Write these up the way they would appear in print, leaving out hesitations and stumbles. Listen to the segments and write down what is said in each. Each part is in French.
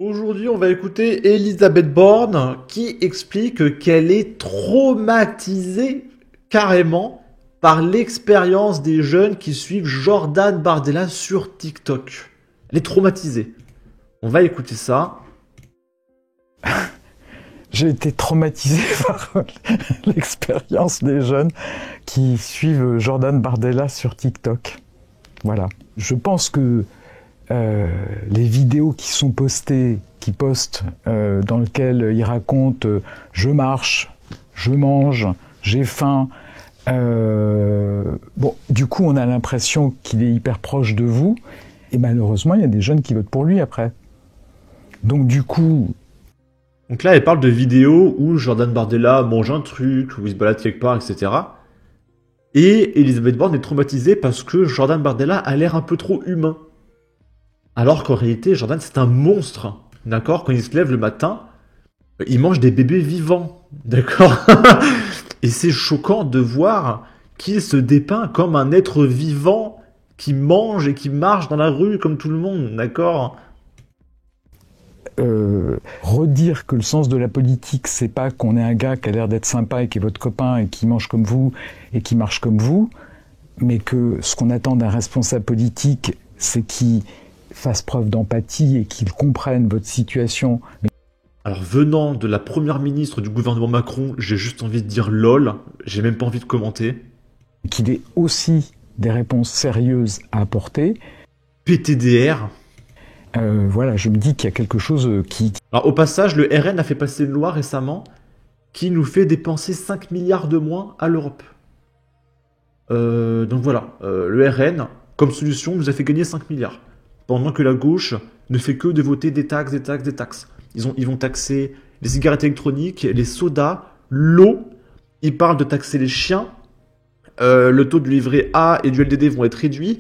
Aujourd'hui, on va écouter Elisabeth Borne qui explique qu'elle est traumatisée carrément par l'expérience des jeunes qui suivent Jordan Bardella sur TikTok. Elle est traumatisée. On va écouter ça. J'ai été traumatisé par l'expérience des jeunes qui suivent Jordan Bardella sur TikTok. Voilà. Je pense que les vidéos qui postent, dans lesquelles ils racontent je marche, je mange, j'ai faim. Du coup, on a l'impression qu'il est hyper proche de vous. Et malheureusement, il y a des jeunes qui votent pour lui après. Donc du coup... Donc là, elle parle de vidéos où Jordan Bardella mange un truc, où il se balade quelque part, etc. Et Elisabeth Borne est traumatisée parce que Jordan Bardella a l'air un peu trop humain. Alors qu'en réalité, Jordan, c'est un monstre. D'accord? Quand il se lève le matin, il mange des bébés vivants. D'accord? Et c'est choquant de voir qu'il se dépeint comme un être vivant qui mange et qui marche dans la rue comme tout le monde. D'accord? Redire que le sens de la politique, c'est pas qu'on est un gars qui a l'air d'être sympa et qui est votre copain et qui mange comme vous et qui marche comme vous, mais que ce qu'on attend d'un responsable politique, c'est qu'il fasse preuve d'empathie et qu'il comprenne votre situation. Alors venant de la première ministre du gouvernement Macron, j'ai juste envie de dire lol, j'ai même pas envie de commenter. Qu'il ait aussi des réponses sérieuses à apporter. PTDR. Voilà, je me dis qu'il y a quelque chose qui... Alors au passage, le RN a fait passer une loi récemment qui nous fait dépenser 5 milliards de moins à l'Europe. Donc voilà, le RN, comme solution, nous a fait gagner 5 milliards. Pendant que la gauche ne fait que de voter des taxes, des taxes, des taxes. Ils vont taxer les cigarettes électroniques, les sodas, l'eau. Ils parlent de taxer les chiens. Le taux du livret A et du LDD vont être réduits.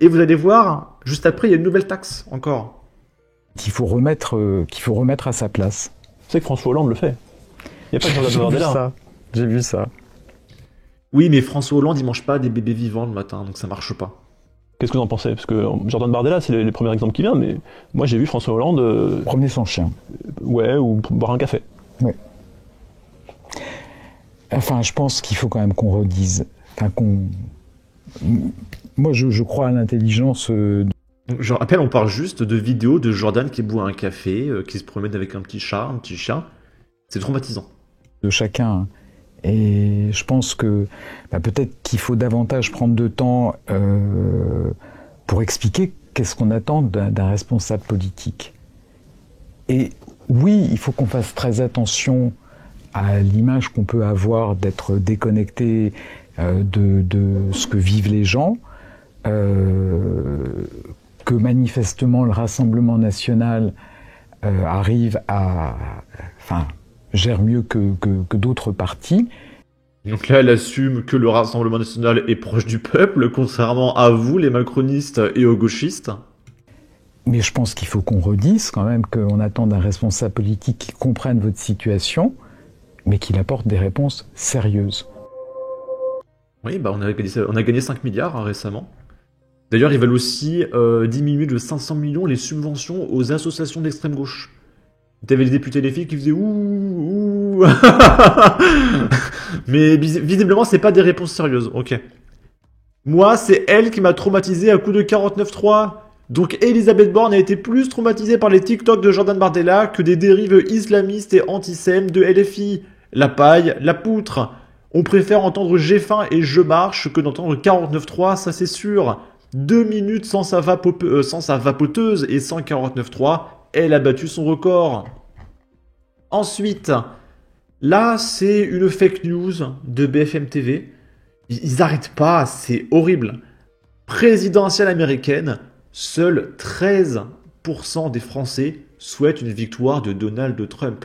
Et vous allez voir, juste après, il y a une nouvelle taxe encore. Qu'il faut remettre à sa place. C'est que François Hollande le fait. Il n'y a pas de Jordan Bardella. J'ai vu ça. Oui, mais François Hollande, il mange pas des bébés vivants le matin, donc ça marche pas. Qu'est-ce que vous en pensez? Parce que Jordan Bardella, c'est les premiers exemples qui viennent, mais moi j'ai vu François Hollande... Promener son chien. Ouais, ou boire un café. Ouais. Enfin, je pense qu'il faut quand même qu'on redise... Enfin, Moi, je crois à l'intelligence... Je rappelle, on parle juste de vidéos de Jordan qui boit un café, qui se promène avec un petit chat, un petit chien. C'est traumatisant. De chacun. Et je pense que peut-être qu'il faut davantage prendre de temps pour expliquer qu'est-ce qu'on attend d'un responsable politique. Et oui, il faut qu'on fasse très attention à l'image qu'on peut avoir d'être déconnecté de ce que vivent les gens, que manifestement le Rassemblement national arrive à... gère mieux que d'autres partis. Donc là, elle assume que le Rassemblement national est proche du peuple, contrairement à vous, les macronistes et aux gauchistes. Mais je pense qu'il faut qu'on redise quand même qu'on attend d'un responsable politique qui comprenne votre situation, mais qu'il apporte des réponses sérieuses. Oui, on a gagné 5 milliards récemment. D'ailleurs, ils veulent aussi diminuer de 500 millions les subventions aux associations d'extrême gauche. T'avais les députés les filles qui faisaient ouh. Mais visiblement, c'est pas des réponses sérieuses. Ok. Moi, c'est elle qui m'a traumatisé à coup de 49.3. Donc Elisabeth Borne a été plus traumatisée par les TikTok de Jordan Bardella que des dérives islamistes et antisèmes de LFI. La paille, la poutre. On préfère entendre j'ai faim et je marche que d'entendre 49.3, ça c'est sûr. 2 minutes sans sa vapoteuse et sans 49.3. Elle a battu son record. Ensuite, là, c'est une fake news de BFM TV. Ils n'arrêtent pas, c'est horrible. Présidentielle américaine, seuls 13% des Français souhaitent une victoire de Donald Trump.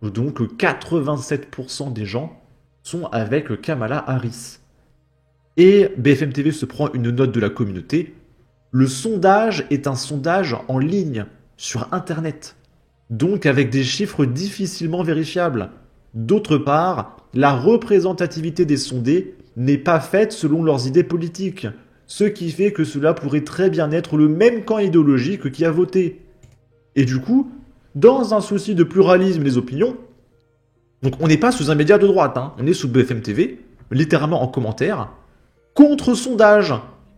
Donc 87% des gens sont avec Kamala Harris. Et BFM TV se prend une note de la communauté. Le sondage est un sondage en ligne, sur Internet, donc avec des chiffres difficilement vérifiables. D'autre part, la représentativité des sondés n'est pas faite selon leurs idées politiques, ce qui fait que cela pourrait très bien être le même camp idéologique qui a voté. Et du coup, dans un souci de pluralisme des opinions, donc on n'est pas sous un média de droite, hein, on est sous BFM TV, littéralement en commentaire, contre sondage.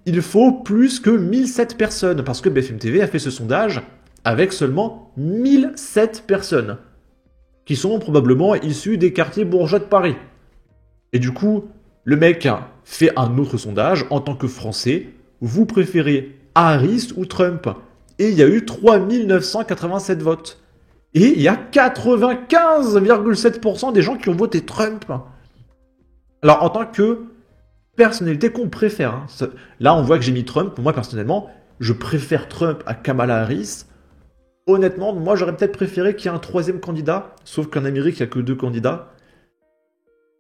Il faut plus que 1007 personnes, parce que BFM TV a fait ce sondage avec seulement 1007 personnes, qui sont probablement issues des quartiers bourgeois de Paris. Et du coup, le mec fait un autre sondage, en tant que Français, vous préférez Harris ou Trump? Et il y a eu 3987 votes. Et il y a 95,7% des gens qui ont voté Trump. Alors, en tant que personnalité qu'on préfère, hein, là on voit que j'ai mis Trump, moi personnellement, je préfère Trump à Kamala Harris. Honnêtement, moi j'aurais peut-être préféré qu'il y ait un troisième candidat, sauf qu'en Amérique il n'y a que 2 candidats.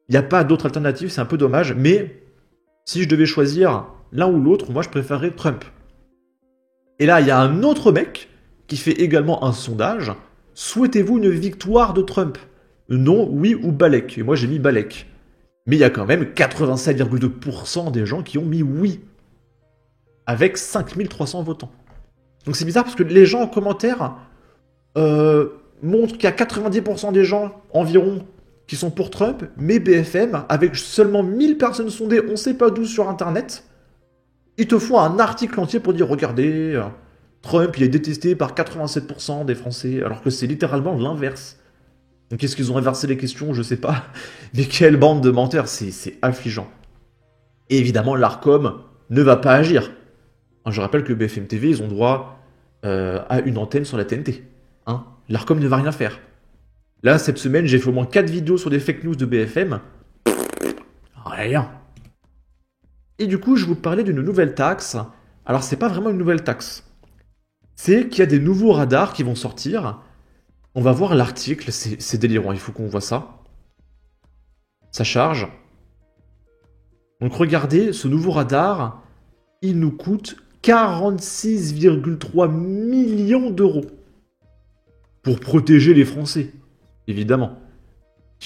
Il n'y a pas d'autre alternative, c'est un peu dommage, mais si je devais choisir l'un ou l'autre, moi je préférerais Trump. Et là, il y a un autre mec qui fait également un sondage. Souhaitez-vous une victoire de Trump? Non, oui ou Balek? Et moi j'ai mis Balek. Mais il y a quand même 87,2% des gens qui ont mis oui. Avec 5300 votants. Donc c'est bizarre parce que les gens en commentaire montrent qu'il y a 90% des gens environ qui sont pour Trump, mais BFM, avec seulement 1000 personnes sondées, on sait pas d'où sur Internet, ils te font un article entier pour dire, regardez, Trump, il est détesté par 87% des Français, alors que c'est littéralement l'inverse. Donc est-ce qu'ils ont inversé les questions? Je sais pas. Mais quelle bande de menteurs, c'est affligeant. Et évidemment, l'ARCOM ne va pas agir. Je rappelle que BFM TV, ils ont droit à une antenne sur la TNT. Hein, l'ARCOM ne va rien faire. Là, cette semaine, j'ai fait au moins 4 vidéos sur des fake news de BFM. Rien. Et du coup, je vous parlais d'une nouvelle taxe. Alors, c'est pas vraiment une nouvelle taxe. C'est qu'il y a des nouveaux radars qui vont sortir. On va voir l'article, c'est délirant, il faut qu'on voit ça. Ça charge. Donc regardez, ce nouveau radar, il nous coûte 46,3 millions d'euros. Pour protéger les Français, évidemment.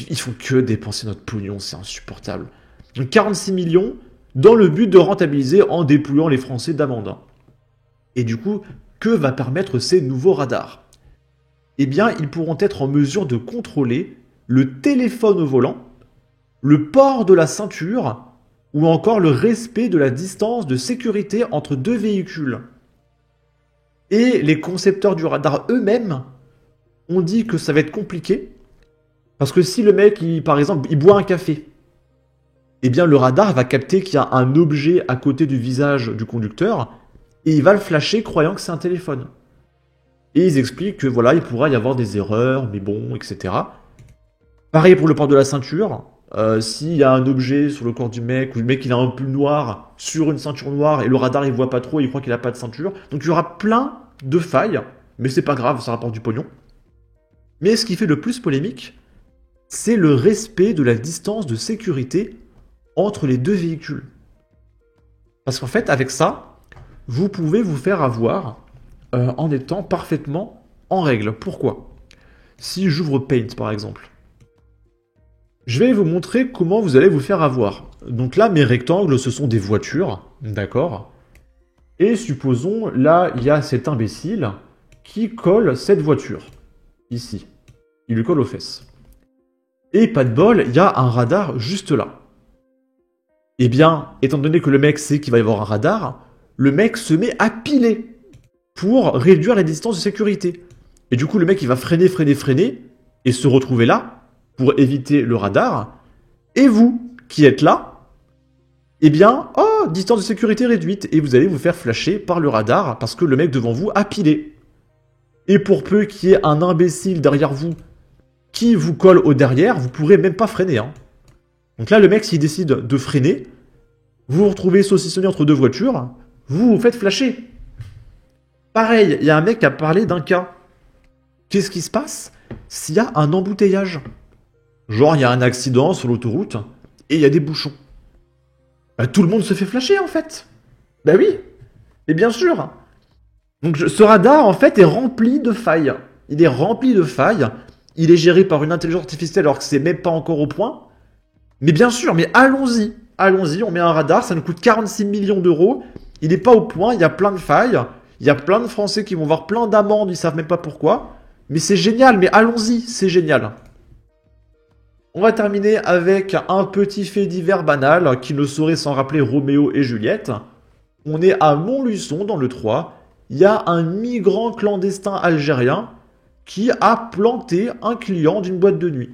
Ils font que dépenser notre pognon, c'est insupportable. Donc 46 millions dans le but de rentabiliser en dépouillant les Français d'amendes. Et du coup, que va permettre ces nouveaux radars? Eh bien, ils pourront être en mesure de contrôler le téléphone au volant, le port de la ceinture ou encore le respect de la distance de sécurité entre 2 véhicules. Et les concepteurs du radar eux-mêmes ont dit que ça va être compliqué parce que si le mec, par exemple, il boit un café, eh bien le radar va capter qu'il y a un objet à côté du visage du conducteur et il va le flasher croyant que c'est un téléphone. Et ils expliquent que voilà, il pourra y avoir des erreurs, mais bon, etc. Pareil pour le port de la ceinture. S'il y a un objet sur le corps du mec, ou le mec il a un pull noir sur une ceinture noire, et le radar il voit pas trop, il croit qu'il a pas de ceinture. Donc il y aura plein de failles, mais c'est pas grave, ça rapporte du pognon. Mais ce qui fait le plus polémique, c'est le respect de la distance de sécurité entre les 2 véhicules. Parce qu'en fait, avec ça, vous pouvez vous faire avoir en étant parfaitement en règle. Pourquoi? Si j'ouvre Paint par exemple, je vais vous montrer comment vous allez vous faire avoir. Donc là, mes rectangles, ce sont des voitures, d'accord? Et supposons, là, il y a cet imbécile qui colle cette voiture, ici. Il lui colle aux fesses. Et pas de bol, il y a un radar juste là. Eh bien, étant donné que le mec sait qu'il va y avoir un radar, le mec se met à piler pour réduire la distance de sécurité. Et du coup, le mec, il va freiner, et se retrouver là, pour éviter le radar. Et vous, qui êtes là, eh bien, oh, distance de sécurité réduite, et vous allez vous faire flasher par le radar, parce que le mec devant vous a pilé. Et pour peu qu'il y ait un imbécile derrière vous, qui vous colle au derrière, vous pourrez même pas freiner, hein. Donc là, le mec, s'il décide de freiner, vous vous retrouvez saucissonné entre 2 voitures, vous vous faites flasher. Pareil, il y a un mec qui a parlé d'un cas. Qu'est-ce qui se passe s'il y a un embouteillage? Genre, il y a un accident sur l'autoroute et il y a des bouchons. Bah, tout le monde se fait flasher, en fait. Bah oui, et bien sûr. Donc ce radar, en fait, est rempli de failles. Il est rempli de failles. Il est géré par une intelligence artificielle alors que c'est même pas encore au point. Mais bien sûr, mais allons-y. Allons-y, on met un radar, ça nous coûte 46 millions d'euros. Il n'est pas au point, il y a plein de failles. Il y a plein de Français qui vont voir plein d'amendes, ils savent même pas pourquoi. Mais c'est génial, mais allons-y, c'est génial. On va terminer avec un petit fait divers banal qui ne saurait s'en rappeler Roméo et Juliette. On est à Montluçon, dans le 3. Il y a un migrant clandestin algérien qui a planté un client d'une boîte de nuit.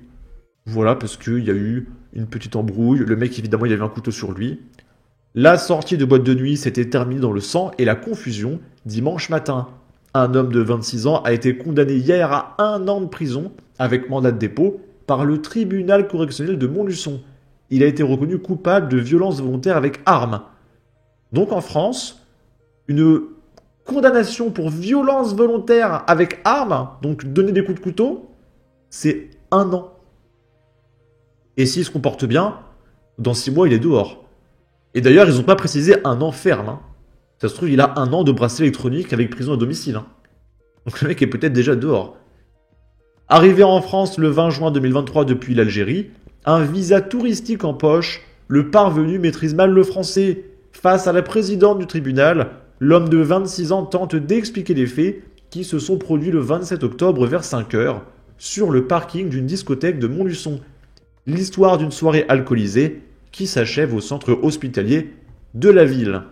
Voilà, parce qu'il y a eu une petite embrouille. Le mec, évidemment, il avait un couteau sur lui. La sortie de boîte de nuit s'était terminée dans le sang et la confusion dimanche matin. Un homme de 26 ans a été condamné hier à 1 an de prison avec mandat de dépôt par le tribunal correctionnel de Montluçon. Il a été reconnu coupable de violence volontaire avec arme. Donc en France, une condamnation pour violence volontaire avec arme, donc donner des coups de couteau, c'est 1 an. Et s'il se comporte bien, dans 6 mois, il est dehors. Et d'ailleurs, ils n'ont pas précisé 1 an ferme. Hein. Ça se trouve, il a 1 an de bracelet électronique avec prison à domicile. Hein. Donc le mec est peut-être déjà dehors. Arrivé en France le 20 juin 2023 depuis l'Algérie, un visa touristique en poche, le parvenu maîtrise mal le français. Face à la présidente du tribunal, l'homme de 26 ans tente d'expliquer les faits qui se sont produits le 27 octobre vers 5 h sur le parking d'une discothèque de Montluçon. L'histoire d'une soirée alcoolisée qui s'achève au centre hospitalier de la ville.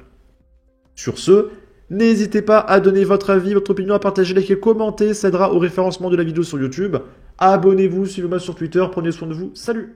Sur ce, n'hésitez pas à donner votre avis, votre opinion, à partager, liker, commenter, ça aidera au référencement de la vidéo sur YouTube. Abonnez-vous, suivez-moi sur Twitter, prenez soin de vous, salut!